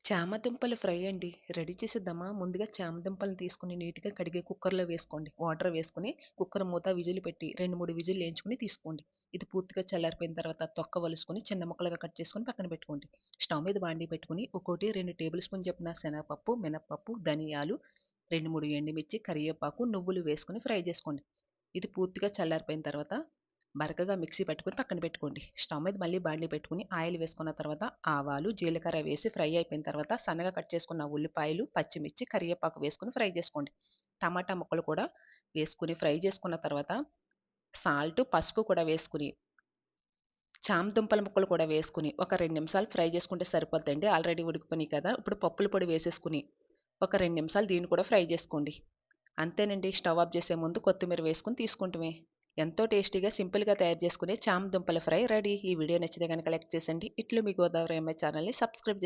చామదుంపలు fry అండి. Ready చేసేద్దామా? ముందుగా చామదుంపలను తీసుకొని నీట్‌గా కడిగి కుక్కర్‌లో వేసుకోండి. వాటర్ వేసుకొని కుక్కర్ మూత విజిల్ పెట్టి 2, 3 విజిల్లు వేయించుకొని తీసుకోండి. ఇది పూర్తిగా చల్లారిపోయిన తర్వాత తొక్క వలుసుకొని చిన్న ముక్కలుగా కట్ చేసుకొని పక్కన పెట్టుకోండి. స్టవ్ మీద బాండీ పెట్టుకొని 2 టేబుల్ స్పూన్ చొప్పున శనగపప్పు, మినపప్పు, ధనియాలు, 2, 3 ఎండుమిర్చి, కరివేపాకు, నువ్వులు వేసుకొని ఫ్రై చేసుకోండి. ఇది పూర్తిగా చల్లారిపోయిన తర్వాత బరకగా మిక్సీ పట్టుకొని పక్కన పెట్టుకోండి. స్టవ్ మీద మళ్ళీ బాండీ పెట్టుకొని ఆయిల్ వేసుకున్న తర్వాత ఆవాలు, జీలకర్ర వేసి ఫ్రై అయిపోయిన తర్వాత సన్నగా కట్ చేసుకున్న ఉల్లిపాయలు, పచ్చిమిర్చి, కరివేపాకు వేసుకొని ఫ్రై చేసుకోండి. టమాటా ముక్కలు కూడా వేసుకొని ఫ్రై చేసుకున్న తర్వాత పసుపు కూడా వేసుకొని, చామదుంపల ముక్కలు కూడా వేసుకొని ఒక 2 నిమిషాలు ఫ్రై చేసుకుంటే సరిపోద్దండి. ఆల్రెడీ ఉడికిపోయినాయి కదా! ఇప్పుడు పప్పుల పొడి వేసేసుకొని ఒక 2 నిమిషాలు దీన్ని కూడా ఫ్రై చేసుకోండి. అంతేనండి. స్టవ్ ఆఫ్ చేసే ముందు కొత్తిమీర వేసుకొని తీసుకుంటమే. ఎంతో టేస్టీగా సింపుల్‌గా తయారు చేసుకునే చామ దుంపల ఫ్రై రెడీ. ఈ వీడియో నచ్చితే గనక లైక్ చేసండి. ఇట్లు మీ గోదావరి అమ్మాయి ఛానల్‌ని సబ్స్క్రైబ్